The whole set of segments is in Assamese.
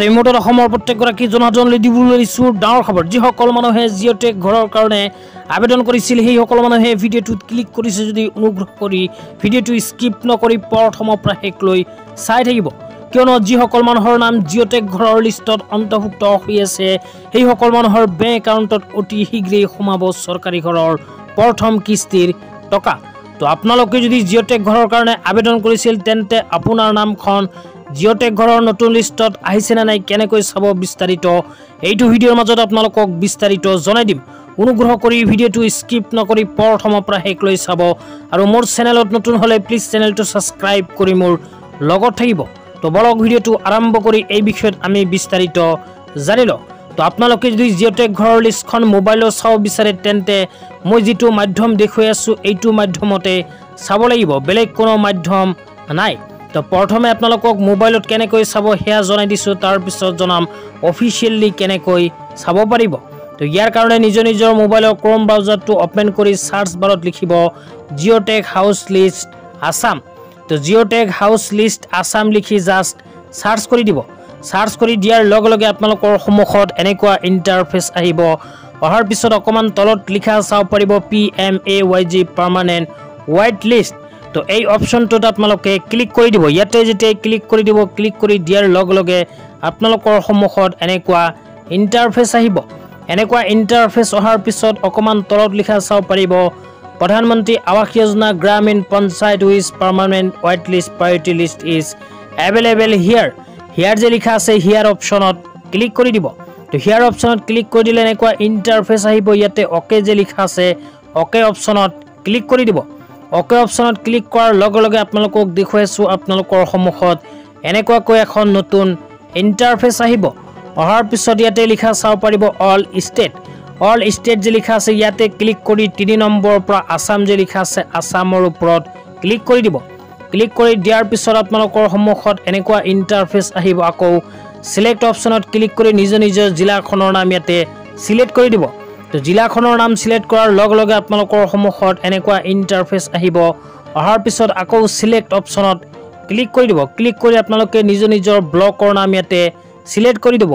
এই মুহূৰ্তত অসমৰ প্ৰত্যেকগৰাকী জনসাধাৰণলৈ দিবলৈ দিছোঁ ডাঙৰ খবৰ। যিসকল মানুহে জিঅ'টেক ঘৰৰ কাৰণে আবেদন কৰিছিল সেই সকল মানুহে ভিডিঅ'টোত ক্লিক কৰিছে যদি অনুগ্ৰহ কৰি ভিডিঅ'টো স্কিপ নকৰি প্ৰথমৰ পৰা শেষলৈ চাই থাকিব, কিয়নো যিসকল মানুহৰ নাম জিঅ'টেক ঘৰৰ লিষ্টত অন্তৰ্ভুক্ত হৈ আছে সেই সকল মানুহৰ বেংক একাউণ্টত অতি শীঘ্ৰেই সোমাব চৰকাৰী ঘৰৰ প্ৰথম কিস্তিৰ টকা। তো আপোনালোকে যদি জিঅ'টেক ঘৰৰ কাৰণে আবেদন কৰিছিল তেন্তে আপোনাৰ নামখন জিঅ'টেক ঘৰৰ নতুন লিষ্টত আহিছে না নাই কেনেকৈ চাব বিস্তাৰিত এইটো ভিডিঅ'ৰ মাজত আপোনালোকক বিস্তাৰিত জনাই দিম। অনুগ্ৰহ কৰি ভিডিঅ'টো স্কিপ নকৰি প্ৰথমৰ পৰা শেষলৈ চাব আৰু মোৰ চেনেলত নতুন হ'লে প্লিজ চেনেলটো ছাবস্ক্ৰাইব কৰি মোৰ লগত থাকিব। তো বলক ভিডিঅ'টো আৰম্ভ কৰি এই বিষয়ত আমি বিস্তাৰিত জানি লওঁ। তো আপোনালোকে যদি জিঅ'টেক ঘৰৰ লিষ্টখন মোবাইলত চাব বিচাৰে তেন্তে মই যিটো মাধ্যম দেখুৱাই আছোঁ এইটো মাধ্যমতে চাব লাগিব, বেলেগ কোনো মাধ্যম নাই। তো প্ৰথমে আপোনালোকক মোবাইলত কেনেকৈ চাব সেয়া জনাই দিছোঁ, তাৰপিছত জনাম অফিচিয়েলি কেনেকৈ চাব পাৰিব। তো ইয়াৰ কাৰণে নিজৰ মোবাইলৰ ক্ৰম ব্ৰাউজাৰটো অপেন কৰি সাৰ্চ বাৰত লিখিব জিঅ'টেক হাউচ লিষ্ট আছাম। তো জিঅ'টেক হাউচ লিষ্ট আছাম লিখি জাষ্ট সাৰ্চ কৰি দিব। সাৰ্চ কৰি দিয়াৰ লগে লগে আপোনালোকৰ সন্মুখত এনেকুৱা ইণ্টাৰফেচ আহিব। অহাৰ পিছত অকণমান তলত লিখা চাব পাৰিব PMAYG পাৰ্মানেণ্ট ৱাইট লিষ্ট। তো এই অপশ্যনটোত আপোনালোকে ক্লিক কৰি দিব। ইয়াতে যেতিয়া ক্লিক কৰি দিব, ক্লিক কৰি দিয়াৰ লগে লগে আপোনালোকৰ সন্মুখত এনেকুৱা ইণ্টাৰফেচ আহিব। এনেকুৱা ইণ্টাৰফেচ অহাৰ পিছত অকণমান তলত লিখা চাব পাৰিব প্ৰধানমন্ত্ৰী আৱাস যোজনা গ্ৰামীণ panchayat with permanent wait list priority list is available here. Here যে লিখা আছে হিয়াৰ অপশ্যনত ক্লিক কৰি দিব। তো হিয়াৰ অপশ্যনত ক্লিক কৰি দিলে এনেকুৱা ইণ্টাৰফেচ আহিব। ইয়াতে অ'কে যে লিখা আছে অ'কে অপশ্যনত ক্লিক কৰি দিব। অ'কে অপশ্যনত ক্লিক কৰাৰ লগে লগে আপোনালোকক দেখুৱাইছোঁ আপোনালোকৰ সন্মুখত এনেকুৱাকৈ এখন নতুন ইণ্টাৰফেচ আহিব। অহাৰ পিছত ইয়াতে লিখা চাব পাৰিব অল ষ্টেট। অল ষ্টেট যে লিখা আছে ইয়াতে ক্লিক কৰি 3 নম্বৰৰ পৰা আছাম যে লিখা আছে আছামৰ ওপৰত ক্লিক কৰি দিব। ক্লিক কৰি দিয়াৰ পিছত আপোনালোকৰ সন্মুখত এনেকুৱা ইণ্টাৰফেচ আহিব। আকৌ চিলেক্ট অপশ্যনত ক্লিক কৰি নিজৰ জিলাখনৰ নাম ইয়াতে চিলেক্ট কৰি দিব। তো জিলাখনৰ নাম চিলেক্ট কৰাৰ লগে লগে আপোনালোকৰ সন্মুখত এনেকুৱা ইণ্টাৰফেচ আহিব। অহাৰ পিছত আকৌ চিলেক্ট অপশ্যনত ক্লিক কৰি দিব। ক্লিক কৰি আপোনালোকে নিজৰ ব্লকৰ নাম ইয়াতে চিলেক্ট কৰি দিব।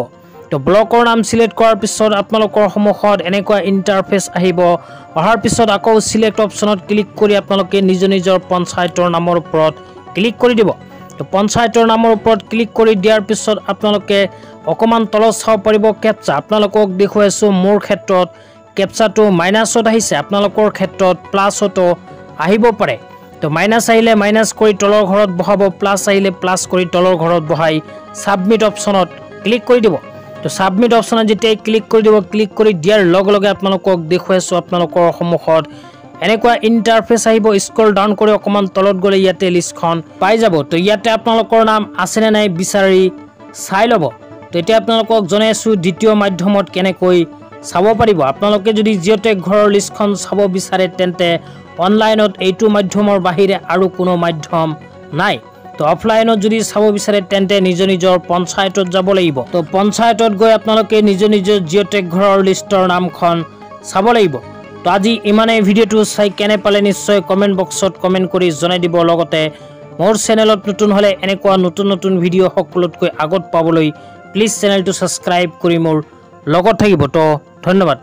তো ব্লকৰ নাম চিলেক্ট কৰাৰ পিছত আপোনালোকৰ সন্মুখত এনেকুৱা ইণ্টাৰফেচ আহিব। অহাৰ পিছত আকৌ চিলেক্ট অপশ্যনত ক্লিক কৰি আপোনালোকে নিজৰ পঞ্চায়তৰ নামৰ ওপৰত ক্লিক কৰি দিব। তো পঞ্চায়তৰ নামৰ ওপৰত ক্লিক কৰি দিয়াৰ পিছত আপোনালোকে অকণমান তলত চাব পাৰিব কেপচা। আপোনালোকক দেখুৱাইছোঁ মোৰ ক্ষেত্ৰত কেপচাটো মাইনাছত আহিছে, আপোনালোকৰ ক্ষেত্ৰত প্লাছতো আহিব পাৰে। তো মাইনাছ আহিলে মাইনাছ কৰি তলৰ ঘৰত বহাব, প্লাছ আহিলে প্লাছ কৰি তলৰ ঘৰত বহাই ছাবমিট অপশ্যনত ক্লিক কৰি দিব। তো ছাবমিট অপশ্যনত যেতিয়াই ক্লিক কৰি দিব, ক্লিক কৰি দিয়াৰ লগে লগে আপোনালোকক দেখুৱাইছোঁ আপোনালোকৰ সন্মুখত এনেকুৱা ইণ্টাৰফেচ আহিব। স্ক্ৰল ডাউন কৰি অকণমান তলত গ'লে ইয়াতে লিষ্টখন পাই যাব। তো ইয়াতে আপোনালোকৰ নাম আছেনে নাই বিচাৰি চাই ল'ব। তো এতিয়া আপোনালোকক জনাই আছোঁ দ্বিতীয় মাধ্যমত কেনেকৈ চাব পাৰিব। আপোনালোকে যদি জিঅ'টেক ঘৰৰ লিষ্টখন চাব বিচাৰে তেন্তে অনলাইনত এইটো মাধ্যমৰ বাহিৰে আৰু কোনো মাধ্যম নাই। তো অফলাইনত যদি চাব বিচাৰে তেন্তে নিজৰ পঞ্চায়তত যাব লাগিব। তো পঞ্চায়তত গৈ আপোনালোকে নিজৰ জিঅ'টেক ঘৰৰ লিষ্টৰ নামখন চাব লাগিব। তো আজি ইমানেই। ভিডিঅ'টো চাই কেনে পালে নিশ্চয় কমেণ্ট বক্সত কমেণ্ট কৰি জনাই দিব। লগতে মোৰ চেনেলত নতুন হ'লে এনেকুৱা নতুন ভিডিঅ' সকলোতকৈ আগত পাবলৈ প্লিজ চেনেলটো ছাবস্ক্ৰাইব কৰি মোৰ লগত থাকিব। তো ধন্যবাদ।